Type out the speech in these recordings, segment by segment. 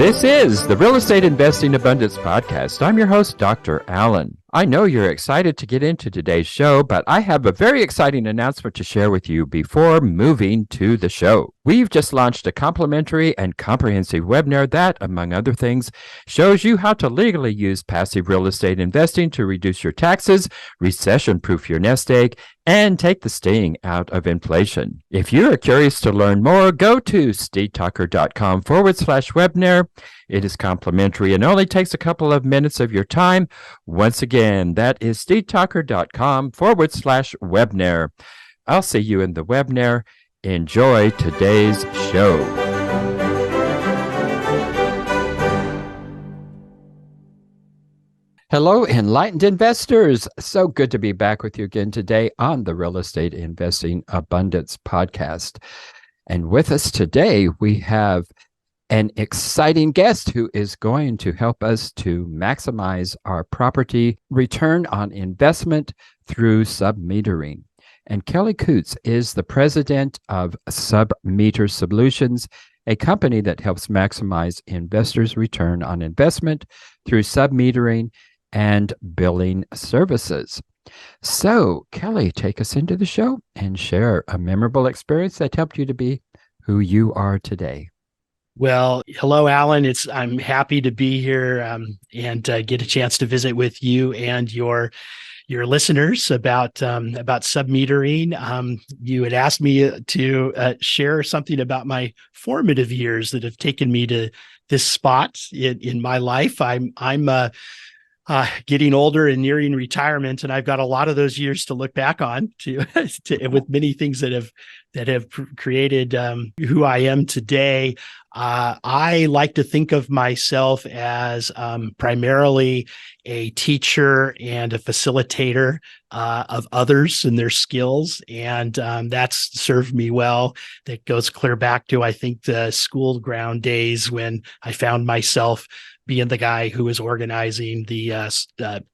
This is the Real Estate Investing Abundance Podcast. I'm your host, Dr. Allen. I know you're excited to get into today's show, but I have a very exciting announcement to share with you before moving to the show. We've just launched a complimentary and comprehensive webinar that, among other things, shows you how to legally use passive real estate investing to reduce your taxes, recession-proof your nest egg, and take the sting out of inflation. If you are curious to learn more, go to stevetalker.com/webinar. It is complimentary and only takes a couple of minutes of your time. Once again, that is stevetalker.com/webinar. I'll see you in the webinar. Enjoy today's show. Hello, enlightened investors. So good to be back with you again today on the Real Estate Investing Abundance Podcast. And with us today, we have an exciting guest who is going to help us to maximize our property return on investment through submetering. And Kelly Koontz is the president of Submeter Solutions, a company that helps maximize investors' return on investment through submetering and billing services. So, Kelly, take us into the show and share a memorable experience that helped you to be who you are today. Well, hello, Alan. I'm happy to be here and get a chance to visit with you and your listeners about submetering. You had asked me to share something about my formative years that have taken me to this spot in my life. I'm getting older and nearing retirement, and I've got a lot of those years to look back on to with many things that have created who I am today. I like to think of myself as primarily a teacher and a facilitator of others and their skills, and that's served me well. That goes clear back to, I think, the school ground days when I found myself being the guy who was organizing the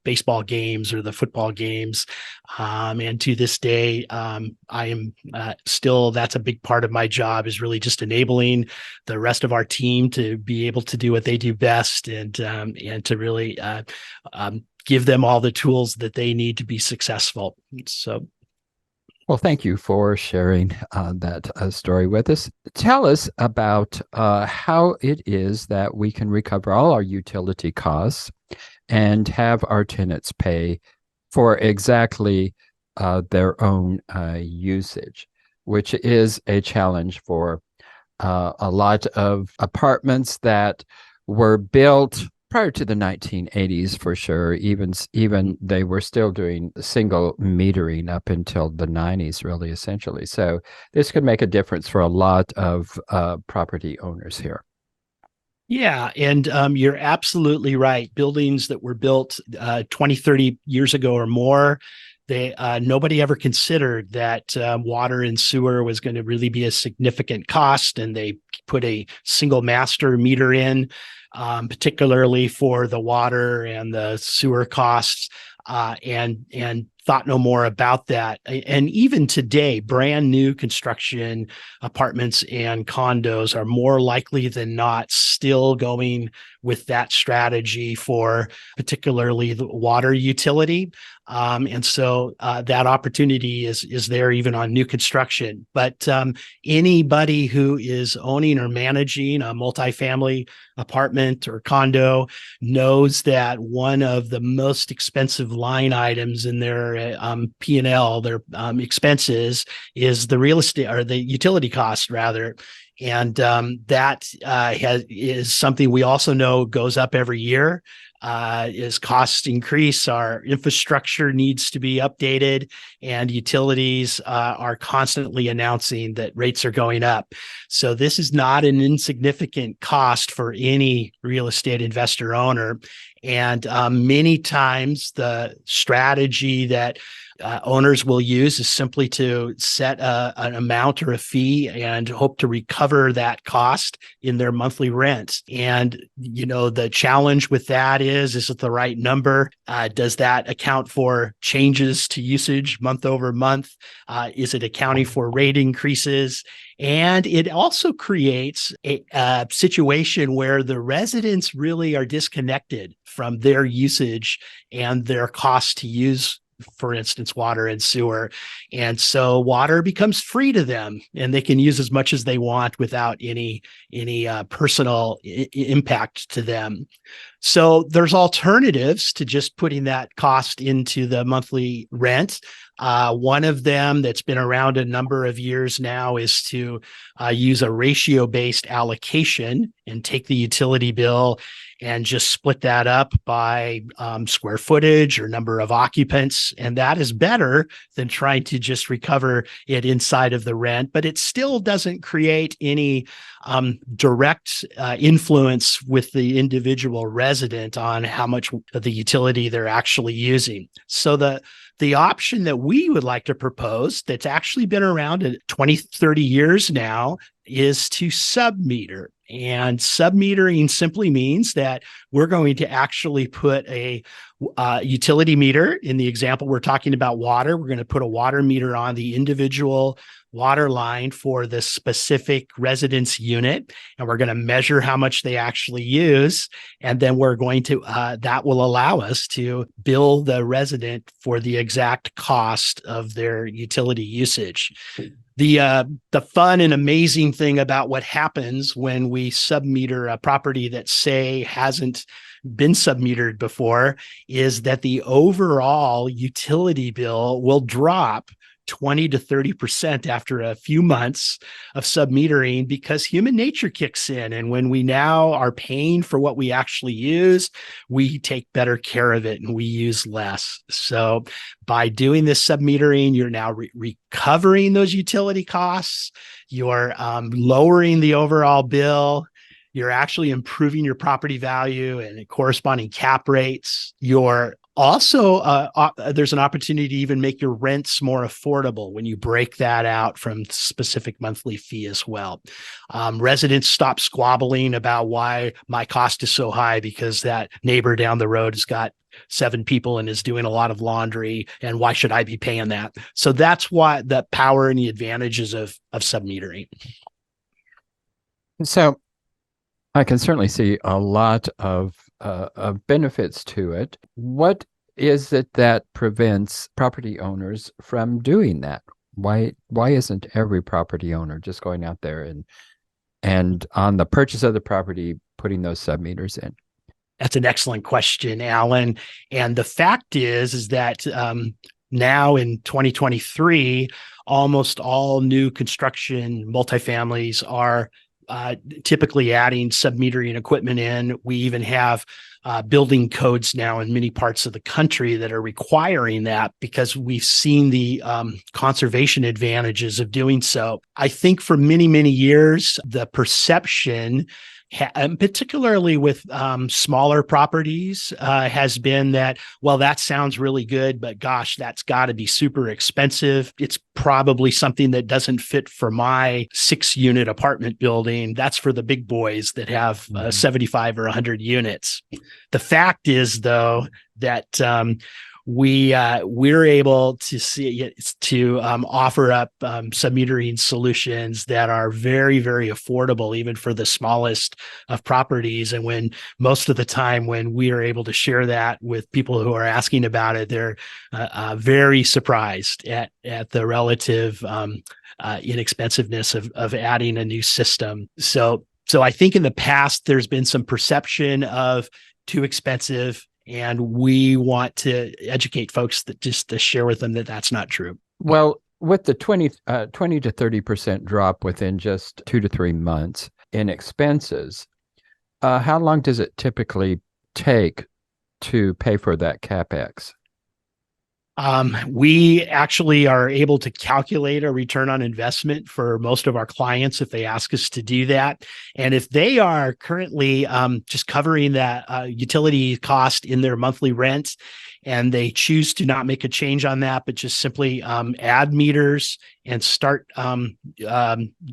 baseball games or the football games. And to this day, I am still, that's a big part of my job, is really just enabling the rest of our team to be able to do what they do best, and to really give them all the tools that they need to be successful. So. Well, thank you for sharing that story with us. Tell us about how it is that we can recover all our utility costs and have our tenants pay for exactly their own usage, which is a challenge for a lot of apartments that were built prior to the 1980s, for sure. Even they were still doing single metering up until the 90s, really, essentially. So this could make a difference for a lot of property owners here. Yeah, and you're absolutely right. Buildings that were built 20, 30 years ago or more, nobody ever considered that water and sewer was going to really be a significant cost, and they put a single master meter in, particularly for the water and the sewer costs, and thought no more about that. And even today, brand new construction apartments and condos are more likely than not still going with that strategy for particularly the water utility. And so that opportunity is there even on new construction. But anybody who is owning or managing a multifamily apartment or condo knows that one of the most expensive line items in their P&L, their expenses, is the real estate, or the utility cost rather. And that is something we also know goes up every year. As costs increase, our infrastructure needs to be updated, and utilities are constantly announcing that rates are going up. So this is not an insignificant cost for any real estate investor owner. And many times the strategy that owners will use is simply to set an amount or a fee and hope to recover that cost in their monthly rent. And, the challenge with that is it the right number? Does that account for changes to usage month over month? Is it accounting for rate increases? And it also creates a situation where the residents really are disconnected from their usage and their cost to use, for instance, water and sewer. And so water becomes free to them and they can use as much as they want without any personal impact to them. So there's alternatives to just putting that cost into the monthly rent. One of them that's been around a number of years now is to use a ratio-based allocation and take the utility bill and just split that up by square footage or number of occupants. And that is better than trying to just recover it inside of the rent, but it still doesn't create any direct influence with the individual resident on how much of the utility they're actually using. So the option that we would like to propose that's actually been around 20, 30 years now is to submeter. And submetering simply means that we're going to actually put a utility meter. In the example, we're talking about water. We're going to put a water meter on the individual water line for the specific residence unit, and we're going to measure how much they actually use. And then we're going to, that will allow us to bill the resident for the exact cost of their utility usage. The fun and amazing thing about what happens when we submeter a property that, say, hasn't been submetered before is that the overall utility bill will drop 20 to 30% after a few months of submetering, because human nature kicks in. And when we now are paying for what we actually use, we take better care of it and we use less. So by doing this submetering, you're now recovering those utility costs. You're lowering the overall bill. You're actually improving your property value and corresponding cap rates. You're also, there's an opportunity to even make your rents more affordable when you break that out from specific monthly fee as well. Residents stop squabbling about why my cost is so high because that neighbor down the road has got 7 people and is doing a lot of laundry, and why should I be paying that? So that's why the power and the advantages of submetering. So I can certainly see a lot of benefits to it. What is it that prevents property owners from doing that? Why isn't every property owner just going out there and on the purchase of the property putting those submeters in? That's an excellent question, Alan. And the fact is that now in 2023, almost all new construction multifamilies are typically adding submetering equipment in. We even have building codes now in many parts of the country that are requiring that because we've seen the conservation advantages of doing so. I think for many, many years, the perception, and particularly with smaller properties, has been that, well, that sounds really good, but gosh, that's got to be super expensive. It's probably something that doesn't fit for my 6-unit apartment building. That's for the big boys that have 75 or 100 units. The fact is, though, that we're able to offer up submetering solutions that are very, very affordable, even for the smallest of properties. And when most of the time when we are able to share that with people who are asking about it, they're very surprised at the relative inexpensiveness of adding a new system. So I think in the past there's been some perception of too expensive, and we want to educate folks that just to share with them that that's not true. Well, with the 20 to 30% drop within just 2 to 3 months in expenses, how long does it typically take to pay for that CapEx? We actually are able to calculate a return on investment for most of our clients if they ask us to do that. And if they are currently just covering that utility cost in their monthly rent, and they choose to not make a change on that, but just simply add meters and start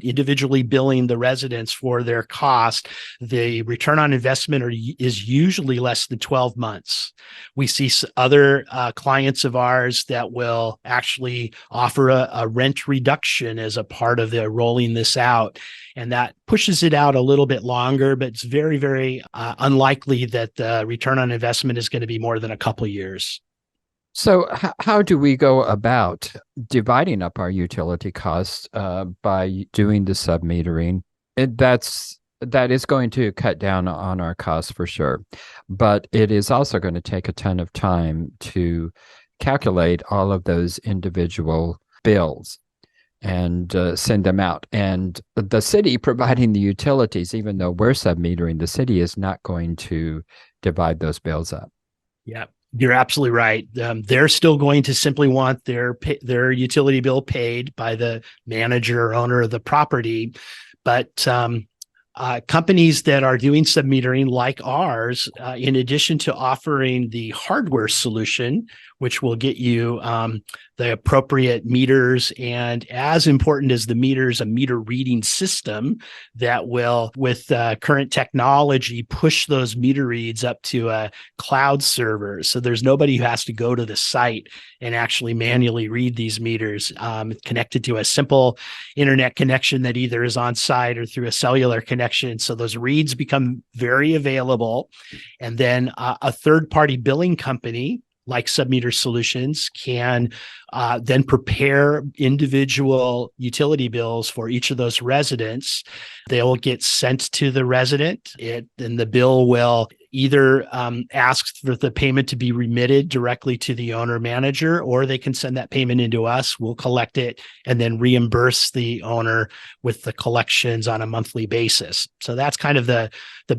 individually billing the residents for their cost, the return on investment is usually less than 12 months. We see other clients of ours that will actually offer a rent reduction as a part of their rolling this out. And that pushes it out a little bit longer, but it's very, very unlikely that the return on investment is going to be more than a couple of years. So how do we go about dividing up our utility costs by doing the submetering? That is going to cut down on our costs for sure, but it is also going to take a ton of time to calculate all of those individual bills and send them out. And the city providing the utilities, even though we're submetering, the city is not going to divide those bills up. Yeah, you're absolutely right. They're still going to simply want their utility bill paid by the manager or owner of the property. But companies that are doing submetering like ours, in addition to offering the hardware solution, which will get you the appropriate meters, and as important as the meters, a meter reading system that will, with current technology, push those meter reads up to a cloud server. So there's nobody who has to go to the site and actually manually read these meters, connected to a simple internet connection that either is on site or through a cellular connection. So those reads become very available. And then a third-party billing company like Submeter Solutions can then prepare individual utility bills for each of those residents. They'll get sent to the resident, and the bill will either ask for the payment to be remitted directly to the owner manager, or they can send that payment into us. We'll collect it and then reimburse the owner with the collections on a monthly basis. So that's kind of the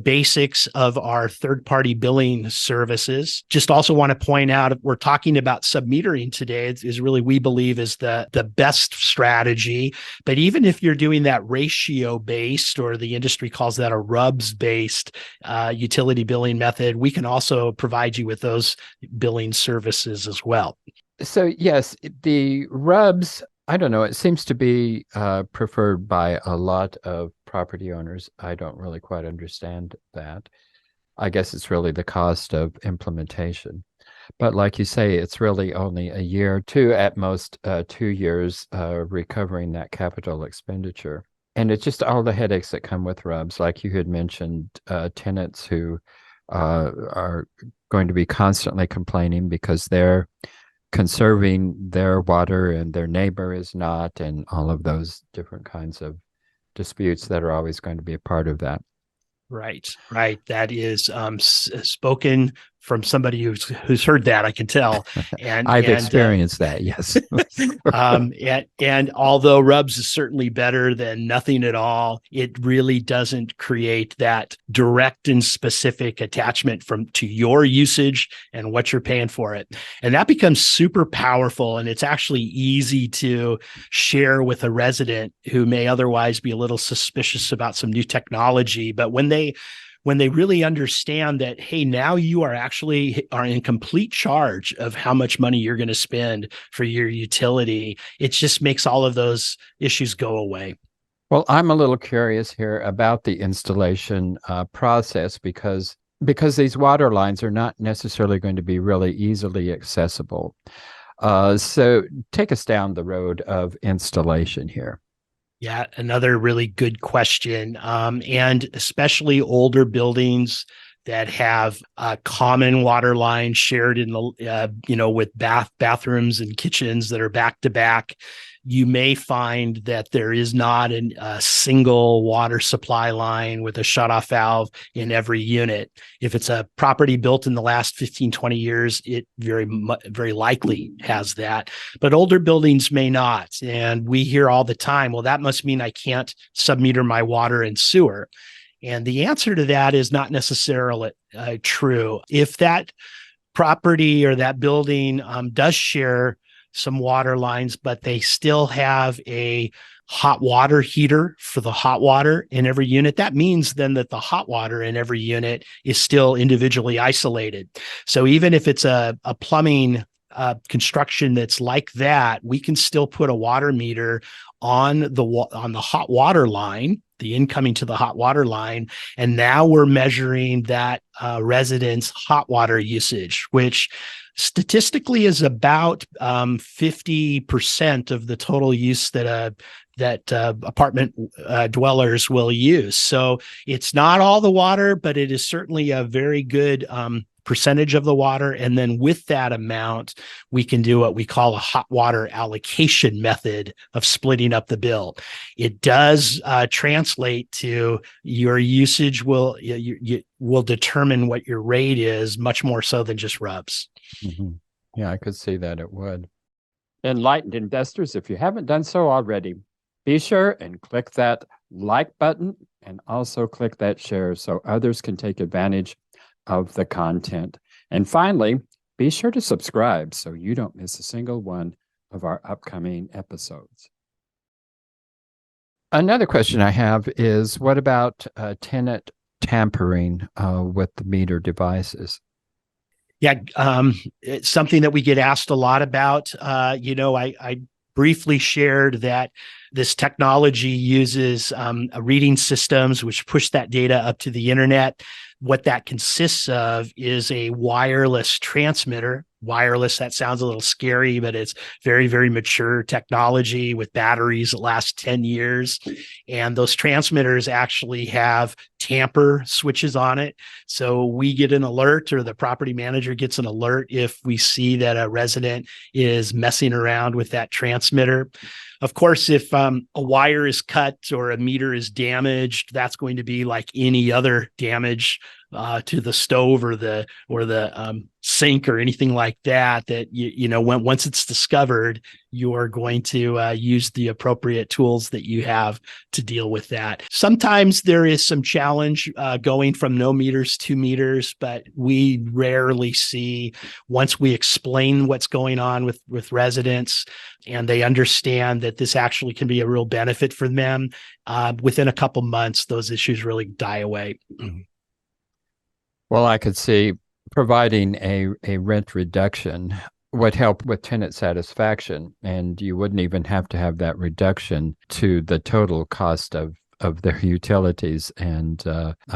basics of our third-party billing services. Just also want to point out, we're talking about submetering today, is really, we believe, is the best strategy. But even if you're doing that ratio-based, or the industry calls that a RUBS-based utility billing method, we can also provide you with those billing services as well. So yes, the RUBS, I don't know, it seems to be preferred by a lot of property owners. I don't really quite understand that. I guess it's really the cost of implementation. But like you say, it's really only a year, two at most 2 years recovering that capital expenditure. And it's just all the headaches that come with RUBS, like you had mentioned, tenants who are going to be constantly complaining because they're conserving their water and their neighbor is not, and all of those different kinds of disputes that are always going to be a part of that. Right. That is spoken from somebody who's heard that, I can tell. And I've experienced that, yes. And although RUBS is certainly better than nothing at all, it really doesn't create that direct and specific attachment to your usage and what you're paying for it. And that becomes super powerful, and it's actually easy to share with a resident who may otherwise be a little suspicious about some new technology. But when they really understand that, hey, now you are in complete charge of how much money you're going to spend for your utility, it just makes all of those issues go away. Well, I'm a little curious here about the installation process because these water lines are not necessarily going to be really easily accessible. So take us down the road of installation here. Yeah, another really good question. And especially older buildings that have common water lines shared in the, with bathrooms and kitchens that are back to back, you may find that there is not a single water supply line with a shutoff valve in every unit. If it's a property built in the last 15, 20 years, it very likely has that. But older buildings may not. And we hear all the time, well, that must mean I can't submeter my water and sewer. And the answer to that is not necessarily true. If that property or that building does share some water lines, but they still have a hot water heater for the hot water in every unit. That means then that the hot water in every unit is still individually isolated. So even if it's a plumbing construction that's like that, we can still put a water meter on the hot water line, the incoming to the hot water line, and now we're measuring that resident's hot water usage, which statistically is about 50% of the total use that apartment dwellers will use. So it's not all the water, but it is certainly a very good percentage of the water. And then with that amount, we can do what we call a hot water allocation method of splitting up the bill. It does translate to your usage will determine what your rate is, much more so than just rubs. Mm-hmm. Yeah, I could see that it would. Enlightened investors, if you haven't done so already, be sure and click that like button and also click that share so others can take advantage of the content. And finally, be sure to subscribe so you don't miss a single one of our upcoming episodes. Another question I have is, what about tenant tampering with the meter devices? Yeah, it's something that we get asked a lot about. I briefly shared that this technology uses reading systems which push that data up to the internet. What that consists of is a wireless transmitter. Wireless, that sounds a little scary, but it's very, very mature technology with batteries that last 10 years. And those transmitters actually have tamper switches on it. So we get an alert, or the property manager gets an alert if we see that a resident is messing around with that transmitter. Of course, if a wire is cut or a meter is damaged, that's going to be like any other damage to the stove or the sink or anything like that. That once it's discovered, you are going to use the appropriate tools that you have to deal with that. Sometimes there is some challenge going from no meters to meters, but we rarely see, once we explain what's going on with residents and they understand that this actually can be a real benefit for them, within a couple months, those issues really die away. Well, I could see providing a rent reduction would help with tenant satisfaction, and you wouldn't even have to have that reduction to the total cost of their utilities. And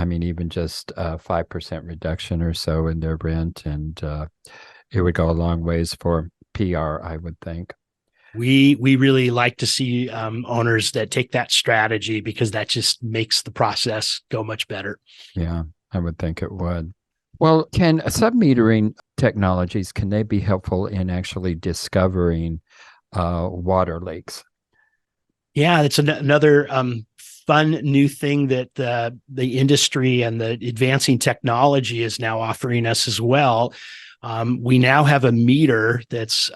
even just a 5% reduction or so in their rent, and it would go a long ways for PR, I would think. We really like to see owners that take that strategy, because that just makes the process go much better. Yeah, I would think it would. Well, can submetering technologies, can they be helpful in actually discovering water leaks? Yeah, it's another fun new thing that the industry and the advancing technology is now offering us as well. We now have a meter that's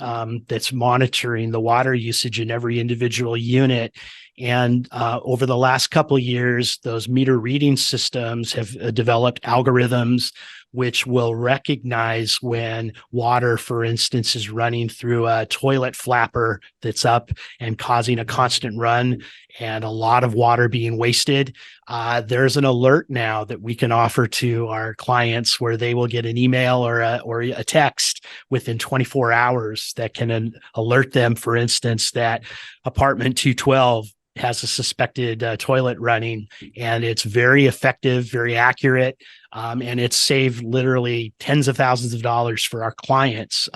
monitoring the water usage in every individual unit. And over the last couple of years, those meter reading systems have developed algorithms which will recognize when water, for instance, is running through a toilet flapper that's up and causing a constant run and a lot of water being wasted. There's an alert now that we can offer to our clients where they will get an email or a text within 24 hours that can alert them, for instance, that apartment 212 has a suspected toilet running, and it's very effective, very accurate. And it's saved literally tens of thousands of dollars for our clients.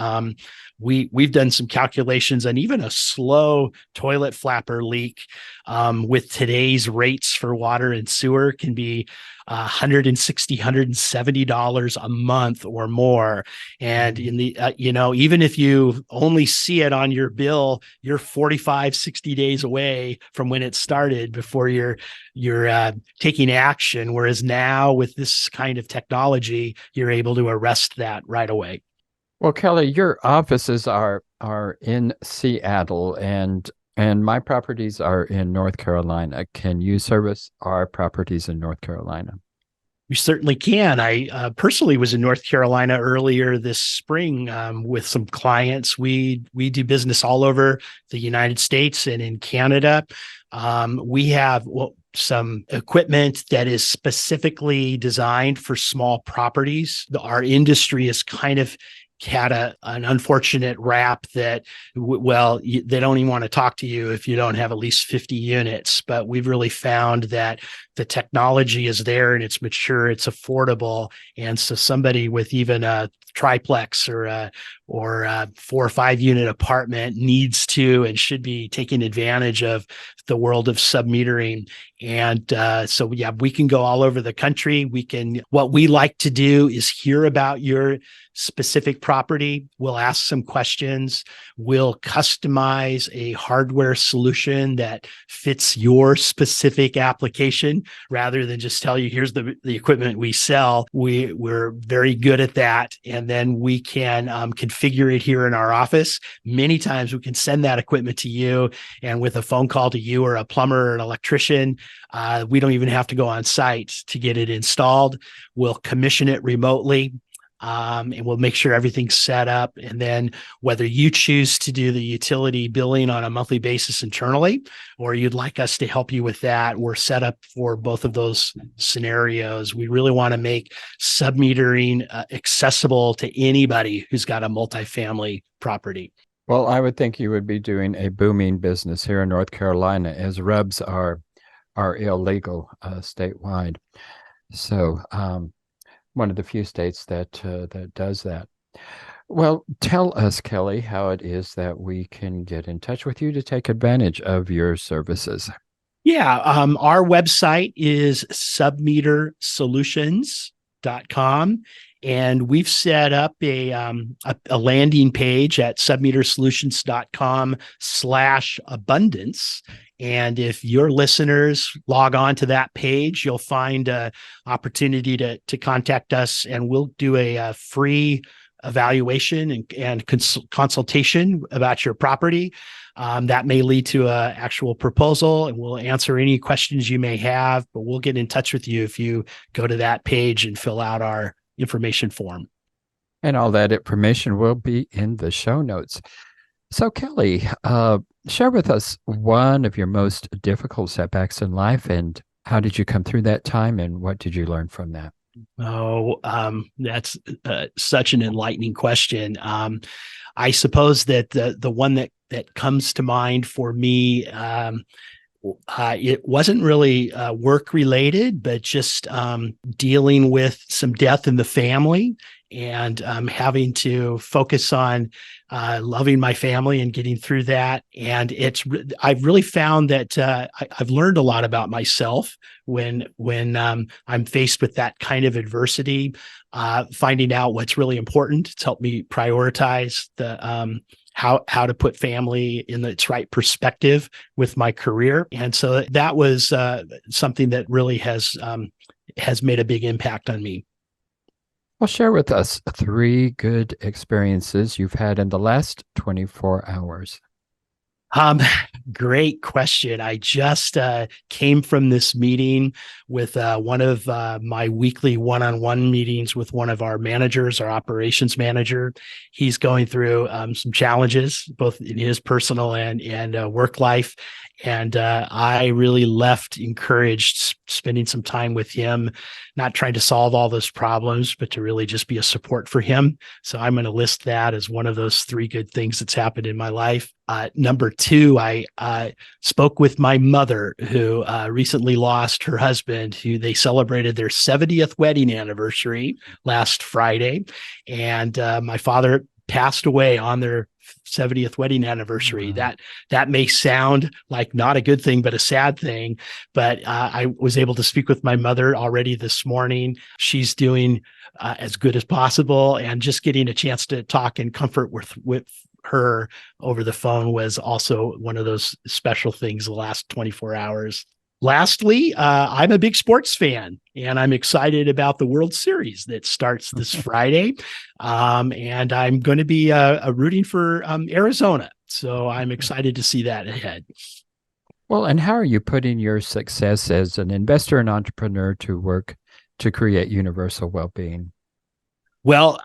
We've done some calculations, and even a slow toilet flapper leak with today's rates for water and sewer can be $160, $170 a month or more. And in the, even if you only see it on your bill, you're 45, 60 days away from when it started before you're taking action. Whereas now with this kind of technology, you're able to arrest that right away. Well, Kelly, your offices are in Seattle, and my properties are in North Carolina. Can you service our properties in North Carolina? We certainly can. I personally was in North Carolina earlier this spring with some clients. We do business all over the United States and in Canada. We have some equipment that is specifically designed for small properties. Our industry is kind of had an unfortunate rap that, they don't even want to talk to you if you don't have at least 50 units. But we've really found that the technology is there and it's mature, it's affordable. And so somebody with even a triplex or a 4 or 5 unit apartment needs to and should be taking advantage of the world of submetering. And so, yeah, we can go all over the country. What we like to do is hear about your specific property. We'll ask some questions. We'll customize a hardware solution that fits your specific application rather than just tell you, here's the equipment we sell. We're very good at that. And then we can configure it here in our office. Many times we can send that equipment to you, and with a phone call to you or a plumber or an electrician, we don't even have to go on site to get it installed. We'll commission it remotely. And we'll make sure everything's set up. And then whether you choose to do the utility billing on a monthly basis internally, or you'd like us to help you with that, we're set up for both of those scenarios. We really want to make submetering accessible to anybody who's got a multifamily property. Well, I would think you would be doing a booming business here in North Carolina, as RUBs are illegal statewide. So, one of the few states that does that. Well, tell us, Kelly, how it is that we can get in touch with you to take advantage of your services. Yeah, our website is submetersolutions.com. And we've set up a landing page at submetersolutions.com/abundance. And if your listeners log on to that page, you'll find an opportunity to contact us, and we'll do a free evaluation and consultation about your property. That may lead to an actual proposal, and we'll answer any questions you may have, but we'll get in touch with you if you go to that page and fill out our information form. And all that information will be in the show notes. So, Kelly, share with us one of your most difficult setbacks in life, and how did you come through that time, and what did you learn from that? Oh, that's such an enlightening question. I suppose that the one that comes to mind for me, it wasn't really work related, but just dealing with some death in the family and having to focus on loving my family and getting through that. And I've really found that I've learned a lot about myself when I'm faced with that kind of adversity, finding out what's really important. It's helped me prioritize the how to put family in its right perspective with my career. And so that was something that really has made a big impact on me. Well, share with us 3 good experiences you've had in the last 24 hours. Great question. I just came from this meeting with one of my weekly one-on-one meetings with one of our managers, our operations manager. He's going through some challenges, both in his personal and work life. And I really left encouraged spending some time with him, not trying to solve all those problems, but to really just be a support for him. So I'm going to list that as one of those 3 good things that's happened in my life. Number 2, I spoke with my mother, who recently lost her husband, who they celebrated their 70th wedding anniversary last Friday. And my father passed away on their 70th wedding anniversary. Wow. That may sound like not a good thing, but a sad thing. But I was able to speak with my mother already this morning. She's doing as good as possible, and just getting a chance to talk and comfort with her over the phone was also one of those special things the last 24 hours. Lastly, I'm a big sports fan, and I'm excited about the World Series that starts this Friday. And I'm going to be rooting for Arizona. So I'm excited to see that ahead. Well, and how are you putting your success as an investor and entrepreneur to work to create universal well-being? Well,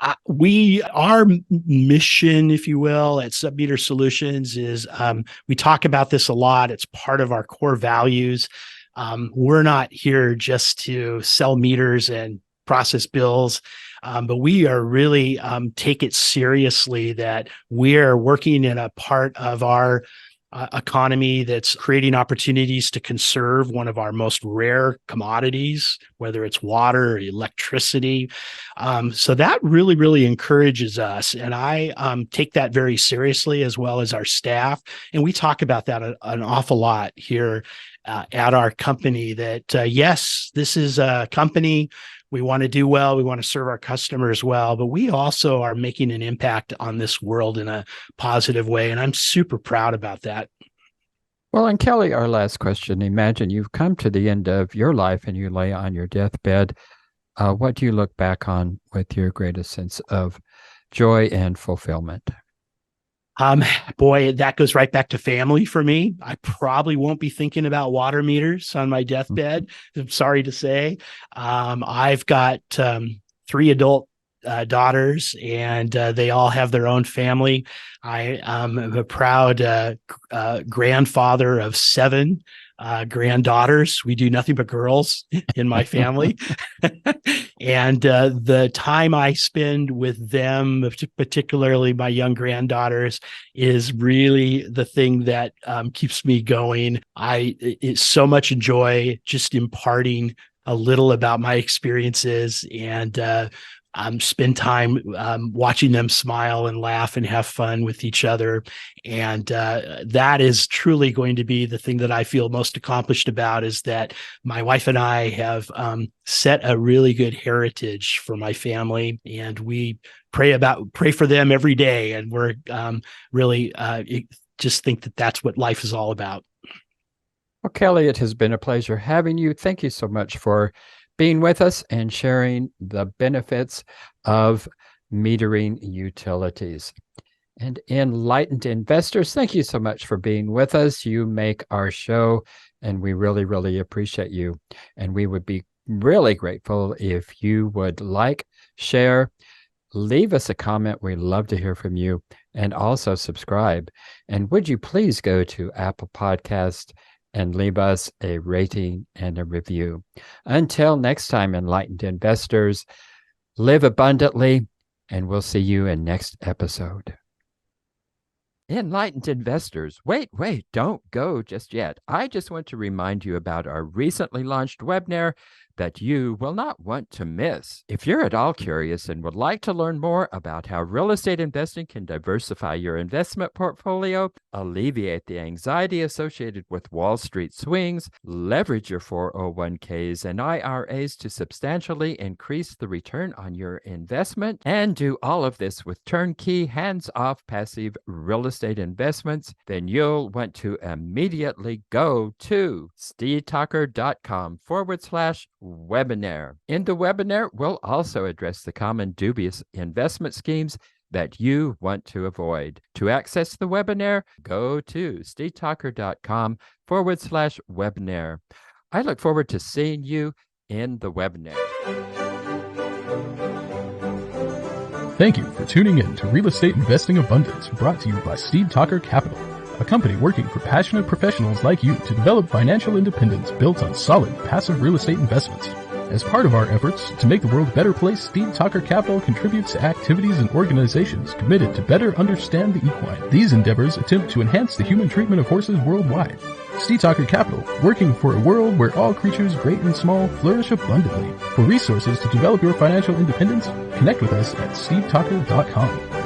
our mission, if you will, at Submeter Solutions is we talk about this a lot. It's part of our core values. We're not here just to sell meters and process bills, but we are really take it seriously that we are working in a part of our economy that's creating opportunities to conserve one of our most rare commodities, whether it's water or electricity. So that really, really encourages us. And I take that very seriously, as well as our staff. And we talk about that an awful lot here at our company, that yes, this is a company. We want to do well. We want to serve our customers well, but we also are making an impact on this world in a positive way. And I'm super proud about that. Well, and Kelly, our last question. Imagine you've come to the end of your life and you lay on your deathbed. What do you look back on with your greatest sense of joy and fulfillment? Boy, that goes right back to family for me. I probably won't be thinking about water meters on my deathbed. I'm sorry to say. I've got 3 adult daughters, and they all have their own family. I am a proud grandfather of 7 granddaughters. We do nothing but girls in my family. And the time I spend with them, particularly my young granddaughters, is really the thing that keeps me going. It's so much enjoy just imparting a little about my experiences, and spend time watching them smile and laugh and have fun with each other. And that is truly going to be the thing that I feel most accomplished about, is that my wife and I have set a really good heritage for my family, and we pray for them every day. And we're really just think that that's what life is all about. Well, Kelly, it has been a pleasure having you. Thank you so much for being with us and sharing the benefits of metering utilities. And enlightened investors, thank you so much for being with us. You make our show, and we really, really appreciate you. And we would be really grateful if you would like, share, leave us a comment. We'd love to hear from you, and also subscribe. And would you please go to Apple Podcast and leave us a rating and a review. Until next time, enlightened investors, live abundantly, and we'll see you in next episode. Enlightened investors, wait, don't go just yet. I just want to remind you about our recently launched webinar that you will not want to miss. If you're at all curious and would like to learn more about how real estate investing can diversify your investment portfolio, alleviate the anxiety associated with Wall Street swings, leverage your 401ks and IRAs to substantially increase the return on your investment, and do all of this with turnkey, hands-off, passive real estate investments, then you'll want to immediately go to stevetalker.com/webinar. In the webinar, we'll also address the common dubious investment schemes that you want to avoid. To access the webinar, go to stevetalker.com/webinar. I look forward to seeing you in the webinar. Thank you for tuning in to Real Estate Investing Abundance, brought to you by Steve Talker Capital, a company working for passionate professionals like you to develop financial independence built on solid, passive real estate investments. As part of our efforts to make the world a better place, Steve Talker Capital contributes to activities and organizations committed to better understand the equine. These endeavors attempt to enhance the human treatment of horses worldwide. Steve Talker Capital, working for a world where all creatures, great and small, flourish abundantly. For resources to develop your financial independence, connect with us at stevetalker.com.